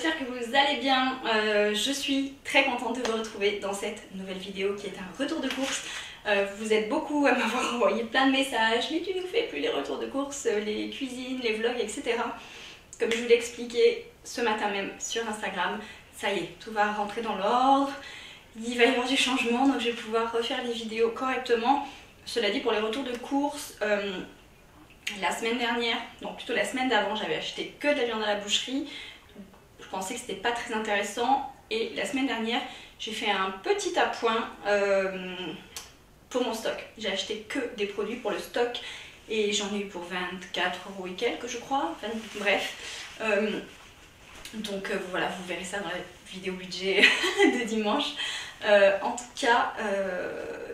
j'espère que vous allez bien. Je suis très contente de vous retrouver dans cette nouvelle vidéo qui est un retour de course. Vous êtes beaucoup à m'avoir envoyé plein de messages, mais tu nous fais plus les retours de course, les cuisines, les vlogs, etc. Comme je vous l'ai expliqué ce matin même sur Instagram, ça y est, tout va rentrer dans l'ordre. Il va y avoir du changement, donc je vais pouvoir refaire les vidéos correctement. Cela dit, pour les retours de course, la semaine dernière, donc plutôt la semaine d'avant, j'avais acheté que de la viande à la boucherie. Je pensais que c'était pas très intéressant. Et la semaine dernière, j'ai fait un petit appoint pour mon stock. J'ai acheté que des produits pour le stock et j'en ai eu pour 24 € et quelques, je crois. Enfin, bref. Donc voilà, vous verrez ça dans la vidéo budget de dimanche. En tout cas,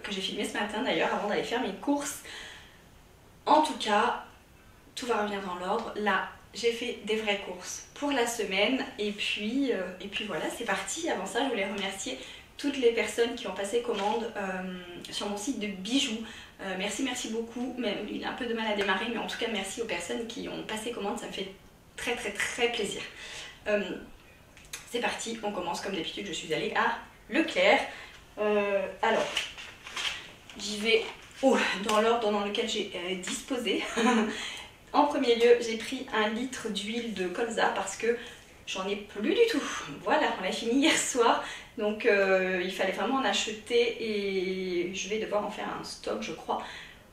que j'ai filmé ce matin d'ailleurs avant d'aller faire mes courses. En tout cas, tout va revenir dans l'ordre. Là, j'ai fait des vraies courses pour la semaine et puis voilà, c'est parti. Avant ça, je voulais remercier toutes les personnes qui ont passé commande sur mon site de bijoux. Merci beaucoup. Même, il a un peu de mal à démarrer, mais en tout cas, merci aux personnes qui ont passé commande. Ça me fait très plaisir. C'est parti, on commence comme d'habitude. Je suis allée à Leclerc. Alors, j'y vais dans l'ordre dans lequel j'ai disposé. En premier lieu, j'ai pris 1 litre d'huile de colza parce que j'en ai plus du tout. Voilà, on l'a fini hier soir, donc il fallait vraiment en acheter et je vais devoir en faire un stock, je crois.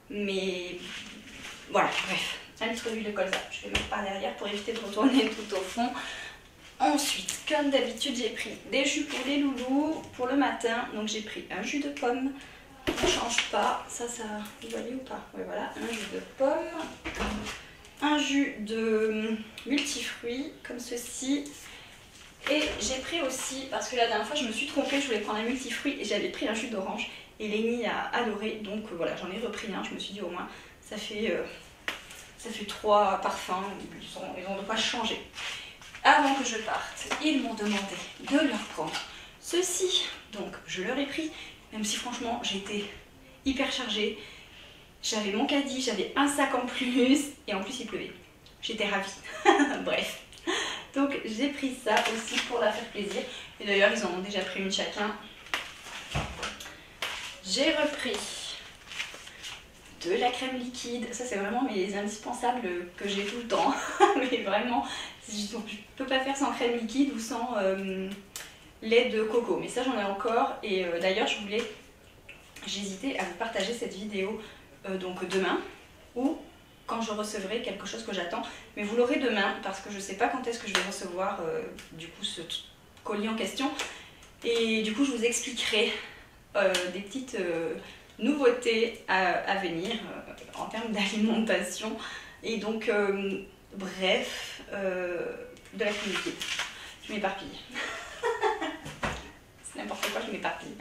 Mais voilà, bref, 1 litre d'huile de colza. Je vais mettre par derrière pour éviter de retourner tout au fond. Ensuite, comme d'habitude, j'ai pris des jus pour les loulous pour le matin. Donc j'ai pris un jus de pomme. On ne change pas, ça vous voyez ou pas? Oui, voilà, un jus de pomme, un jus de multifruits comme ceci. Et j'ai pris aussi, parce que la dernière fois je me suis trompée, je voulais prendre un multifruit et j'avais pris un jus d'orange et Lénie a adoré, donc voilà, j'en ai repris un. Je me suis dit au moins ça fait 3 parfums, ils ont de quoi changer. Avant que je parte, ils m'ont demandé de leur prendre ceci, donc je leur ai pris. Même si franchement j'étais hyper chargée, j'avais mon caddie, j'avais un sac en plus et en plus il pleuvait. J'étais ravie. Bref, donc j'ai pris ça aussi pour leur faire plaisir. Et d'ailleurs ils en ont déjà pris une chacun. J'ai repris de la crème liquide. Ça c'est vraiment mes indispensables que j'ai tout le temps. Mais vraiment, je ne peux pas faire sans crème liquide ou sans... lait de coco, mais ça j'en ai encore. Et d'ailleurs j'hésitais à vous partager cette vidéo donc demain ou quand je recevrai quelque chose que j'attends, mais vous l'aurez demain parce que je sais pas quand est-ce que je vais recevoir du coup ce colis en question, et du coup je vous expliquerai des petites nouveautés à venir en termes d'alimentation. Et donc bref, de la crème liquide. Je m'éparpille. C'est n'importe quoi, je m'éparpille.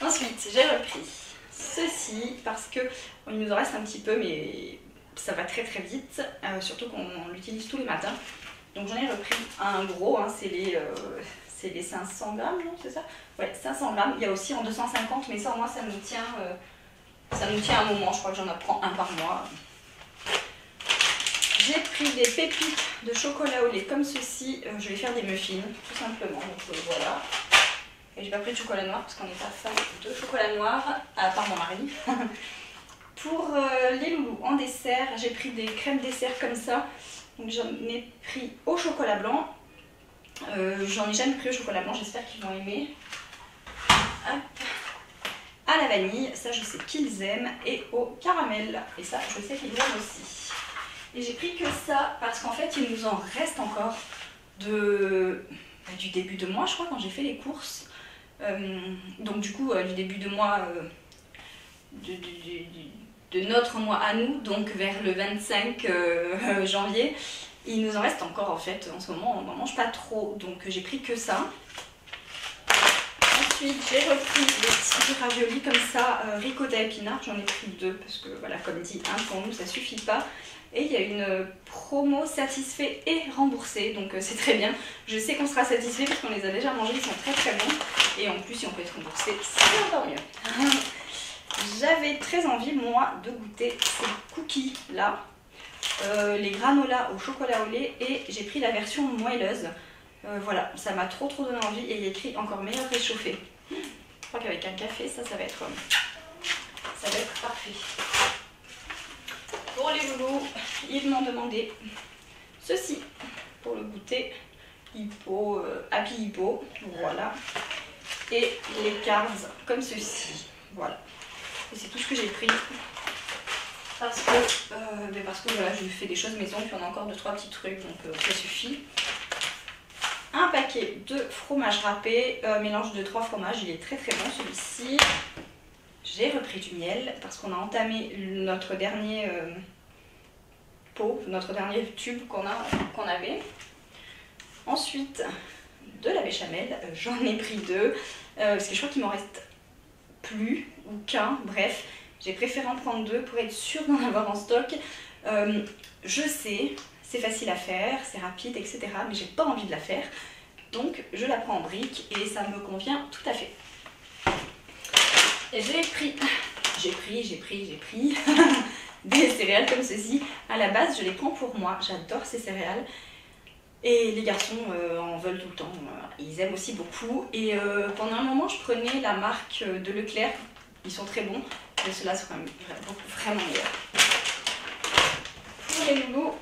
Ensuite, j'ai repris ceci parce que il nous en reste un petit peu, mais ça va très vite, surtout qu'on l'utilise tous les matins. Donc j'en ai repris un gros, hein, c'est les 500 grammes, non, c'est ça? Ouais, 500 grammes. Il y a aussi en 250, mais ça au moins ça nous tient un moment. Je crois que j'en apprends un par mois. J'ai pris des pépites de chocolat au lait comme ceci. Je vais faire des muffins, tout simplement. Donc voilà. Et j'ai pas pris de chocolat noir parce qu'on n'est pas fan de chocolat noir, à part mon mari. Pour les loulous en dessert, j'ai pris des crèmes dessert comme ça. Donc j'en ai pris au chocolat blanc. J'en ai jamais pris au chocolat blanc, j'espère qu'ils vont aimer. Hop. À la vanille, ça je sais qu'ils aiment. Et au caramel, et ça je sais qu'ils aiment aussi. Et j'ai pris que ça parce qu'en fait il nous en reste encore du début de mois, je crois, quand j'ai fait les courses. Donc du coup du début de mois de notre mois à nous, donc vers le 25 janvier, il nous en reste encore. En fait en ce moment on n'en mange pas trop, donc j'ai pris que ça. Ensuite j'ai repris des petits raviolis comme ça, ricotta épinards. J'en ai pris 2 parce que voilà, comme dit, pour nous ça suffit pas. Et il y a une promo satisfait et remboursé, donc c'est très bien. Je sais qu'on sera satisfait parce qu'on les a déjà mangés, ils sont très bons. Et en plus, si on peut être remboursé, c'est encore mieux. J'avais très envie, moi, de goûter ces cookies là, les granolas au chocolat au lait, et j'ai pris la version moelleuse. Voilà, ça m'a trop donné envie et il y a écrit encore meilleur réchauffé. Je crois qu'avec un café, ça va être parfait. Pour les loulous, ils m'ont demandé ceci pour le goûter. Hippo, Happy Hippo, voilà. Et les cards comme ceci, voilà. Et c'est tout ce que j'ai pris. Parce que voilà, je fais des choses maison, puis on a encore 2-3 petits trucs, donc ça suffit. Un paquet de fromage râpé, mélange de 3 fromages, il est très bon celui-ci. J'ai repris du miel parce qu'on a entamé notre dernier pot, notre dernier tube qu'on avait. Ensuite, de la béchamel, j'en ai pris 2, parce que je crois qu'il m'en reste plus, ou qu'un, bref. J'ai préféré en prendre 2 pour être sûre d'en avoir en stock. Je sais, c'est facile à faire, c'est rapide, etc. Mais j'ai pas envie de la faire. Donc je la prends en briques et ça me convient tout à fait. Et j'ai pris des céréales comme ceci. À la base, je les prends pour moi. J'adore ces céréales. Et les garçons en veulent tout le temps. Ils aiment aussi beaucoup. Et pendant un moment, je prenais la marque de Leclerc. Ils sont très bons. Mais ceux-là sont quand même vraiment meilleurs. Pour les loulous,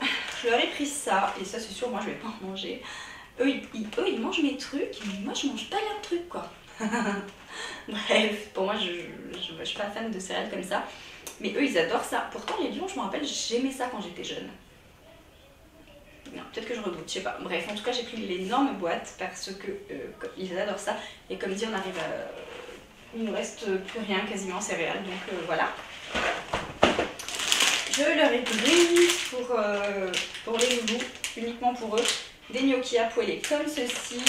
je leur ai pris ça. Et ça, c'est sûr, moi, je vais pas en manger. Eux, ils mangent mes trucs. Mais moi, je mange pas leurs trucs, quoi. Bref, pour moi, je suis pas fan de céréales comme ça. Mais eux, ils adorent ça. Pourtant, les lions, je me rappelle, j'aimais ça quand j'étais jeune. Non, peut-être que je redoute, je sais pas. Bref, en tout cas, j'ai pris l'énorme boîte parce que ils adorent ça. Et comme dit, on arrive à... Il nous reste plus rien quasiment céréales, donc voilà. Je leur ai pris pour les loulous, uniquement pour eux, des gnocchis à poêler comme ceci.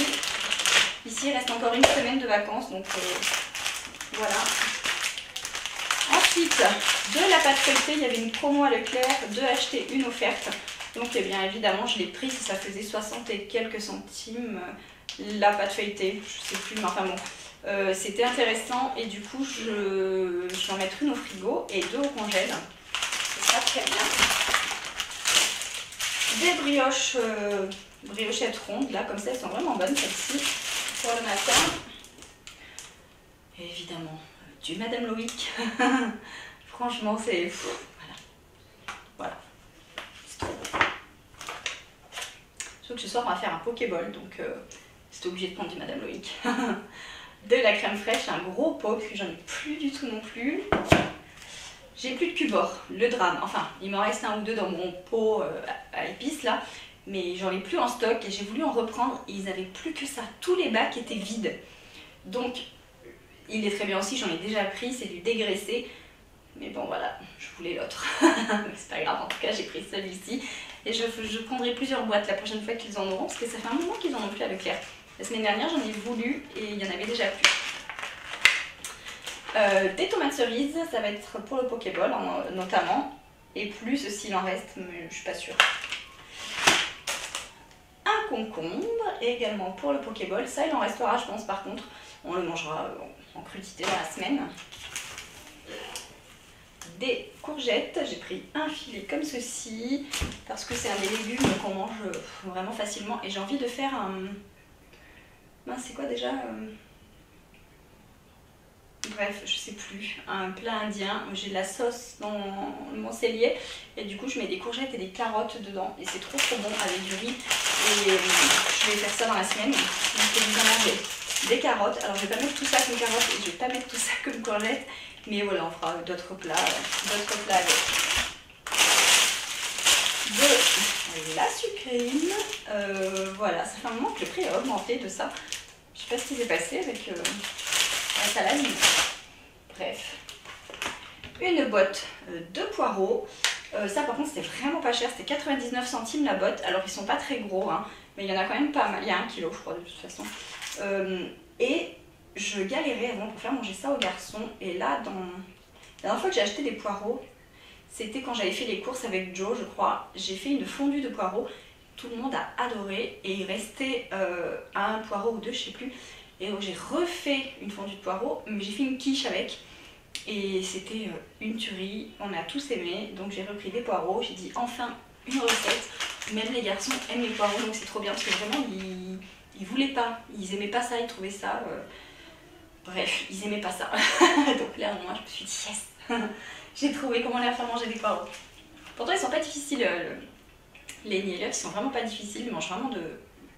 Ici, il reste encore une semaine de vacances, donc voilà. Ensuite, de la pâte feuilletée, il y avait une promo à Leclerc, 2 achetés, 1 offerte. Donc eh bien évidemment, je l'ai pris, ça faisait 60 et quelques centimes la pâte feuilletée, je sais plus, mais enfin bon. C'était intéressant et du coup, je vais en mettre 1 au frigo et 2 au congèle. C'est pas très bien. Des brioches, briochettes rondes, là, comme ça, elles sont vraiment bonnes, celles-ci. Pour le matin, et évidemment du Madame Loïc. Franchement, c'est voilà, c'est trop bon. Sauf que ce soir on va faire un Pokéball, donc c'est obligé de prendre du Madame Loïc. De la crème fraîche, un gros pot parce que j'en ai plus du tout non plus. J'ai plus de Cubor, le drame. Enfin, il m'en reste 1 ou 2 dans mon pot à épices là. Mais j'en ai plus en stock et j'ai voulu en reprendre et ils n'avaient plus que ça. Tous les bacs étaient vides. Donc, il est très bien aussi, j'en ai déjà pris, c'est du dégraissé. Mais bon voilà, je voulais l'autre. C'est pas grave, en tout cas j'ai pris celui-ci. Et je prendrai plusieurs boîtes la prochaine fois qu'ils en auront parce que ça fait un moment qu'ils en ont plus à Leclerc. La semaine dernière j'en ai voulu et il y en avait déjà plus. Des tomates cerises, ça va être pour le Pokéball notamment. Et plus s'il en reste, mais je suis pas sûre. Un concombre, et également pour le Pokéball. Ça, il en restera, je pense, par contre. On le mangera en crudité dans la semaine. Des courgettes, j'ai pris un filet comme ceci, parce que c'est un des légumes qu'on mange vraiment facilement. Et j'ai envie de faire un... Mince, c'est quoi déjà Bref, je sais plus, un plat indien. J'ai de la sauce dans mon cellier et du coup je mets des courgettes et des carottes dedans et c'est trop bon avec du riz et je vais faire ça dans la semaine. Donc je vais bien manger des carottes. Alors je vais pas mettre tout ça comme carottes et je vais pas mettre tout ça comme courgettes, mais voilà, on fera d'autres plats avec. De la sucrine, voilà, ça fait un moment que le prix a augmenté de ça. Je sais pas ce qui s'est passé avec la salade. Bref, une botte de poireaux. Ça par contre c'était vraiment pas cher, c'était 99 centimes la botte. Alors ils sont pas très gros hein, mais il y en a quand même pas mal. Il y a 1 kilo je crois de toute façon. Et je galérais avant pour faire manger ça aux garçons. Et là, la dernière fois que j'ai acheté des poireaux, c'était quand j'avais fait les courses avec Joe je crois. J'ai fait une fondue de poireaux, tout le monde a adoré et il restait un poireau ou 2 je sais plus. Et j'ai refait une fondue de poireaux, mais j'ai fait une quiche avec. Et c'était une tuerie, on a tous aimé. Donc j'ai repris des poireaux, j'ai dit enfin une recette. Même les garçons aiment les poireaux, donc c'est trop bien parce que vraiment ils voulaient pas, ils aimaient pas ça, ils trouvaient ça... Bref, ils aimaient pas ça. Donc là, moi, je me suis dit yes, j'ai trouvé comment leur faire manger des poireaux. Pourtant, ils sont pas difficiles, les gnocchis, ils sont vraiment pas difficiles, ils mangent vraiment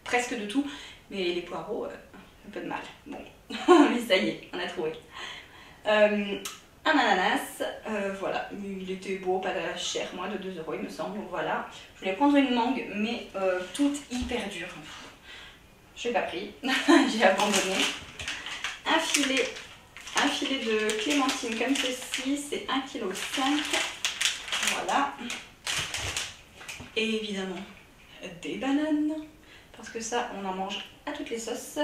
presque de tout, mais les poireaux, un peu de mal. Bon, mais ça y est, on a trouvé. Un ananas, voilà, il était beau, pas cher, moins de 2 € il me semble, donc voilà. Je voulais prendre une mangue, mais toute hyper dure. Je l'ai pas pris, j'ai abandonné. Un filet de clémentine comme ceci, c'est 1,5 kg. Voilà. Et évidemment, des bananes, parce que ça, on en mange à toutes les sauces.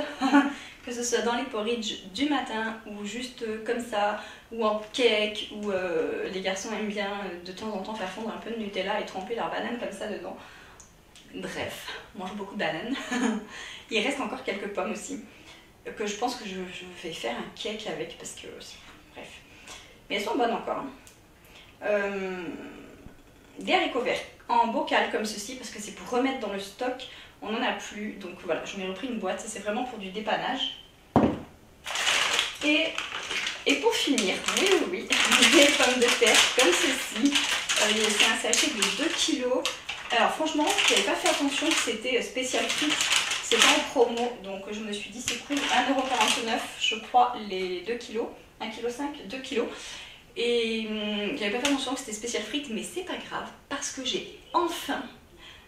Que ce soit dans les porridge du matin, ou juste comme ça, ou en cake, ou les garçons aiment bien de temps en temps faire fondre un peu de Nutella et tremper leurs bananes comme ça dedans. Bref, on mange beaucoup de bananes. Il reste encore quelques pommes aussi, que je pense que je vais faire un cake avec, parce que... Bref. Mais elles sont bonnes encore. Des haricots verts en bocal comme ceci, parce que c'est pour remettre dans le stock. On n'en a plus, donc voilà, j'en ai repris une boîte. Ça, c'est vraiment pour du dépannage. Et pour finir, oui, des pommes de terre comme ceci. C'est un sachet de 2 kg. Alors franchement, je n'avais pas fait attention que c'était spécial frites. C'est pas en promo, donc je me suis dit c'est cool. 1,49 € je crois les 2 kg. 1,5 kg, 2 kg. Et j'avais pas fait attention que c'était spécial frites, mais c'est pas grave parce que j'ai enfin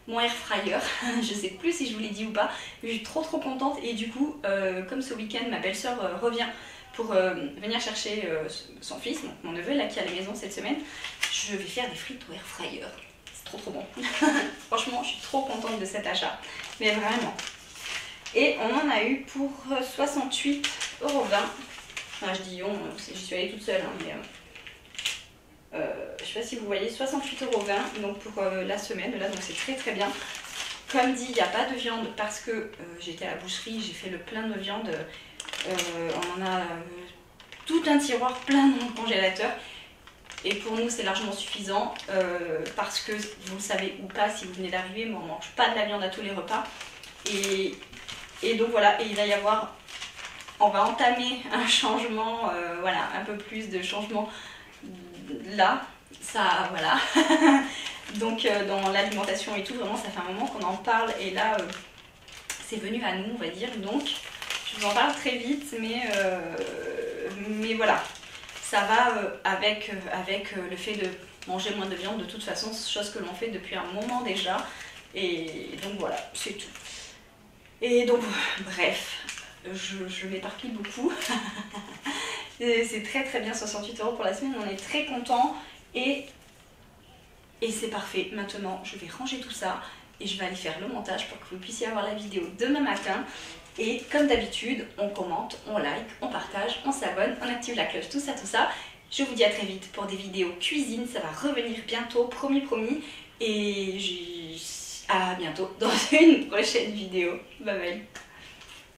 mon air fryer. Je sais plus si je vous l'ai dit ou pas, mais je suis trop contente. Et du coup, comme ce week-end ma belle-sœur revient pour venir chercher son fils, donc mon neveu là qui est à la maison cette semaine, je vais faire des frites au air fryer. C'est trop bon. Franchement, je suis trop contente de cet achat, mais vraiment. Et on en a eu pour 68,20 €. Enfin, je dis j'y suis allée toute seule, hein, mais je sais pas si vous voyez, 68,20 € donc pour la semaine là, donc c'est très bien. Comme dit, il n'y a pas de viande parce que j'étais à la boucherie, j'ai fait le plein de viande. On en a tout un tiroir plein dans le congélateur. Et pour nous, c'est largement suffisant parce que, vous le savez ou pas si vous venez d'arriver, mais on ne mange pas de la viande à tous les repas. Et donc voilà, et il va y avoir, on va entamer un changement, voilà, un peu plus de changement là, ça, voilà. Donc dans l'alimentation et tout, vraiment ça fait un moment qu'on en parle et là c'est venu à nous, on va dire. Donc je vous en parle très vite, mais voilà, ça va avec le fait de manger moins de viande de toute façon, chose que l'on fait depuis un moment déjà. Et donc voilà, c'est tout. Et donc bref, je m'éparpille beaucoup. C'est très bien, 68 € pour la semaine, on est très content et c'est parfait. Maintenant je vais ranger tout ça et je vais aller faire le montage pour que vous puissiez avoir la vidéo demain matin. Et comme d'habitude, on commente, on like, on partage, on s'abonne, on active la cloche, tout ça. Je vous dis à très vite pour des vidéos cuisine, ça va revenir bientôt, promis. Et à bientôt dans une prochaine vidéo. Bye bye.